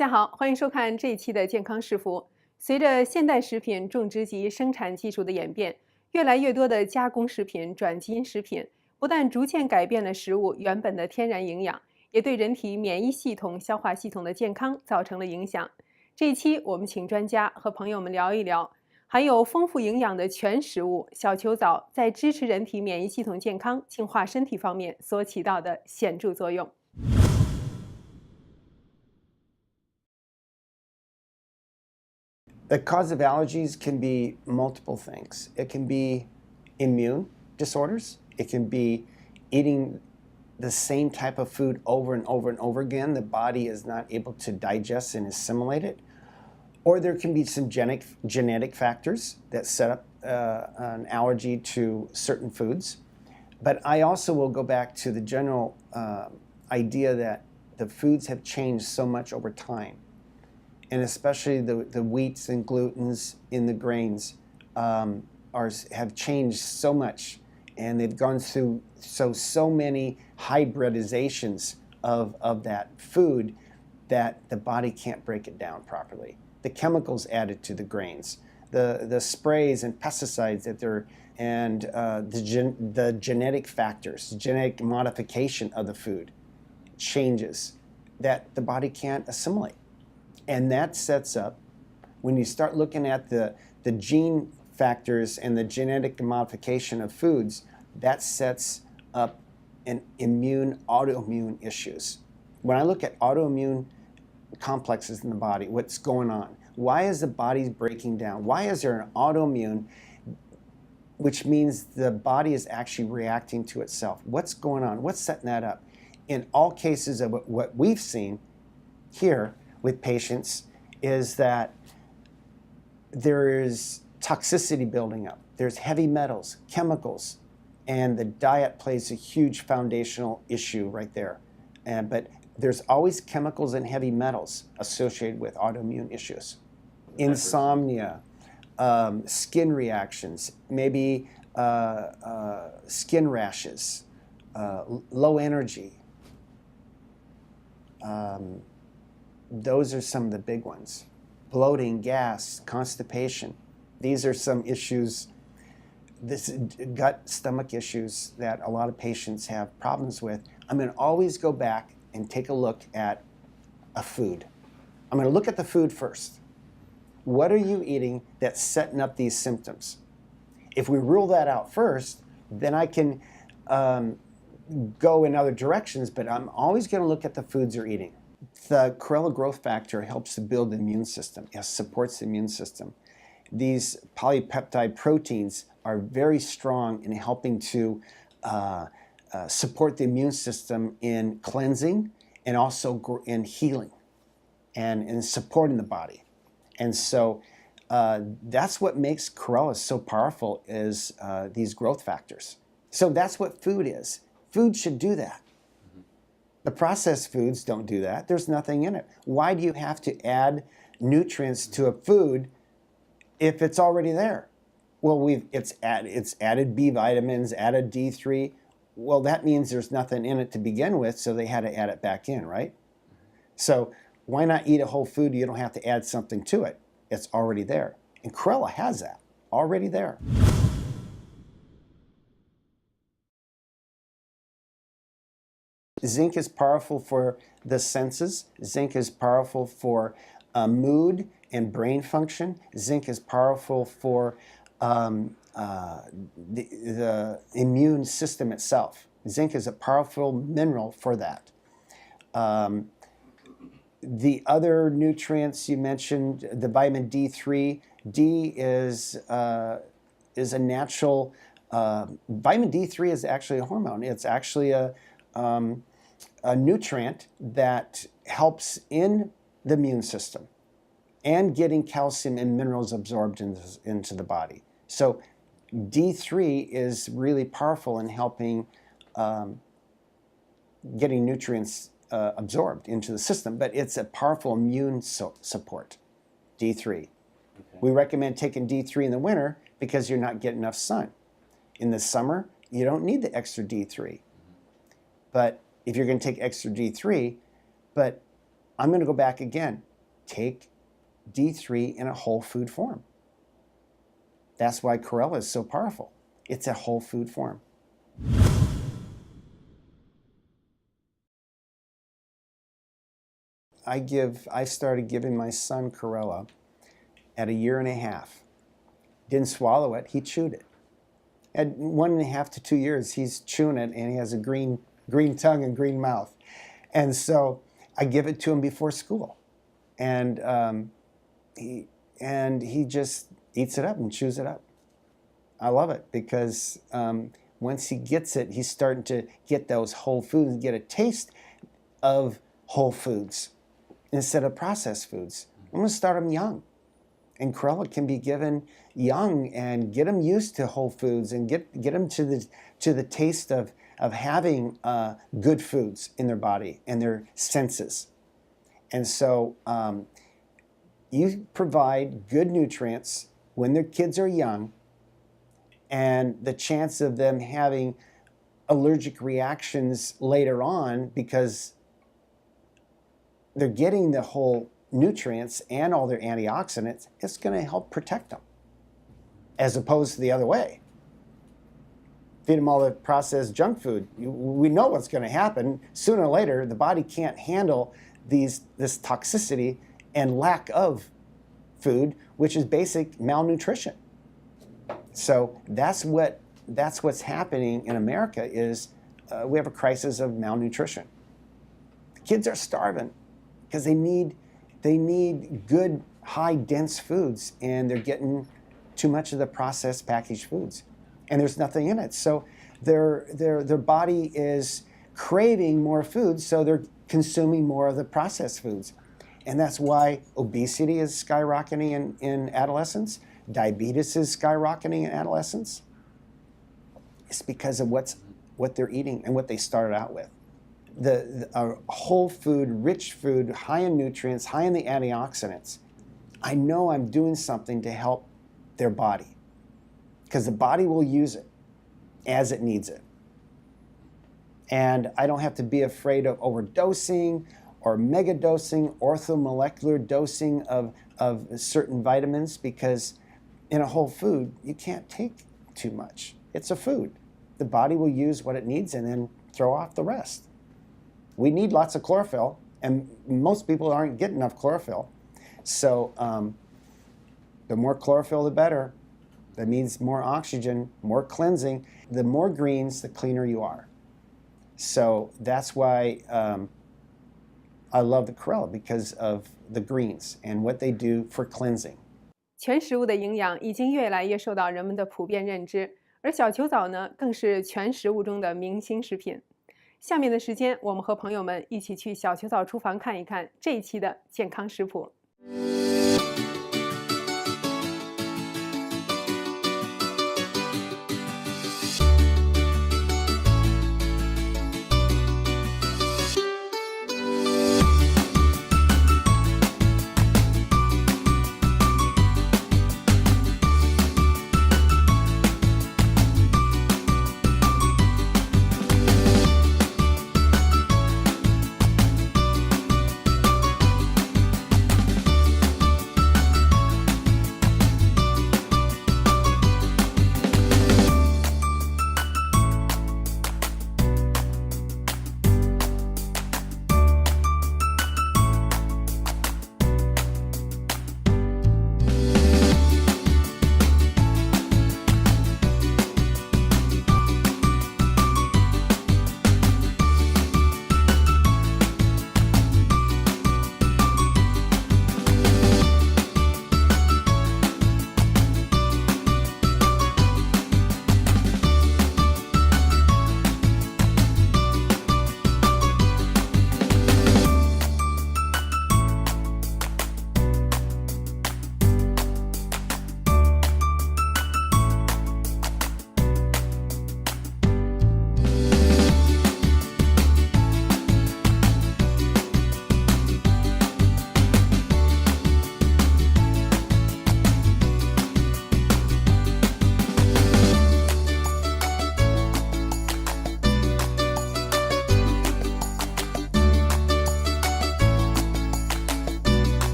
家好，欢迎收看这一期的健康是福。随着现代食品种植及生产技术的演变，越来越多的加工食品、转基因食品不但逐渐改变了食物原本的天然营养，也对人体免疫系统、消化系统的健康造成了影响。这一期我们请专家和朋友们聊一聊含有丰富营养的全食物小球藻在支持人体免疫系统健康、净化身体方面所起到的显著作用。The cause of allergies can be multiple things. It can be immune disorders. It can be eating the same type of food over and over and over again. The body is not able to digest and assimilate it. Or there can be some genetic factors that set up an allergy to certain foods. But I also will go back to the general idea that the foods have changed so much over time. And especially the wheats and glutens in the grains have changed so much, and they've gone through so many hybridizations of that food that the body can't break it down properly. The chemicals added to the grains, the sprays and pesticides that they're, and the genetic factors, genetic modification of the food changes that the body can't assimilate. And that sets up, when you start looking at the gene factors and the genetic modification of foods, that sets up an autoimmune issues. When I look at autoimmune complexes in the body, what's going on? Why is the body breaking down? Why is there an autoimmune, which means the body is actually reacting to itself? What's going on? What's setting that up? In all cases of what we've seen here, with patients is that there is toxicity building up. There's heavy metals, chemicals, and the diet plays a huge foundational issue right there. But there's always chemicals and heavy metals associated with autoimmune issues. Insomnia, skin reactions, maybe skin rashes, low energy. Those are some of the big ones. Bloating, gas, constipation. These are some issues, this gut, stomach issues that a lot of patients have problems with. I'm going to always go back and take a look at a food. I'm going to look at the food first. What are you eating that's setting up these symptoms? If we rule that out first, then I can go in other directions, but I'm always going to look at the foods you're eating. The chlorella growth factor helps to build the immune system. It supports the immune system. These polypeptide proteins are very strong in helping to support the immune system in cleansing and also in healing and in supporting the body. And so that's what makes chlorella so powerful, is these growth factors. So that's what food is. Food should do that. The processed foods don't do that. There's nothing in it. Why do you have to add nutrients to a food if it's already there? Well, it's added B vitamins, added D3. Well, that means there's nothing in it to begin with, so they had to add it back in, right? So why not eat a whole food? You don't have to add something to it. It's already there. And chlorella has that already there. Zinc is powerful for the senses. Zinc is powerful for mood and brain function. Zinc is powerful for the immune system itself. Zinc is a powerful mineral for that. The other nutrients you mentioned, the vitamin D3. D is a natural. Vitamin D3 is actually a hormone. It's actually a nutrient that helps in the immune system and getting calcium and minerals absorbed into the body. So D3 is really powerful in helping getting nutrients absorbed into the system, but it's a powerful immune support, D3. Okay. We recommend taking D3 in the winter because you're not getting enough sun. In the summer, you don't need the extra D3. But if you're going to take extra D3, but I'm going to go back again. take D3 in a whole food form. That's why chlorella is so powerful. It's a whole food form. I started giving my son chlorella at 1.5 years. Didn't swallow it, he chewed it. At 1.5 to 2 years, he's chewing it and he has a green tongue and green mouth. And so I give it to him before school. And he just eats it up and chews it up. I love it because once he gets it, he's starting to get those whole foods and get a taste of whole foods instead of processed foods. I'm going to start him young. And chlorella can be given young and get them used to whole foods and get them to the taste of having good foods in their body and their senses. And so you provide good nutrients when their kids are young, and the chance of them having allergic reactions later on because they're getting the whole nutrients and all their antioxidants, it's going to help protect them, as opposed to the other way. Feed them all the processed junk food. We know what's going to happen. Sooner or later, the body can't handle this toxicity and lack of food, which is basic malnutrition. So that's what's happening in America is we have a crisis of malnutrition. The kids are starving because they need good, high, dense foods, and they're getting too much of the processed packaged foods, and there's nothing in it. So their body is craving more food, so they're consuming more of the processed foods. And that's why obesity is skyrocketing in adolescence. Diabetes is skyrocketing in adolescence. It's because of what they're eating and what they started out with. A whole food, rich food, high in nutrients, high in the antioxidants. I know I'm doing something to help their body because the body will use it as it needs it. And I don't have to be afraid of overdosing or megadosing, orthomolecular dosing of certain vitamins, because in a whole food, you can't take too much. It's a food. The body will use what it needs and then throw off the rest. We need lots of chlorophyll, and most people aren't getting enough chlorophyll. So the more chlorophyll, the better. That means more oxygen, more cleansing. The more greens, the cleaner you are. So that's why I love the chlorella, because of the greens and what they do for cleansing. 全食物的营养已经越来越受到人们的普遍认知，而小球藻呢，更是全食物中的明星食品。下面的时间，我们和朋友们一起去小球藻厨房看一看这一期的健康食谱。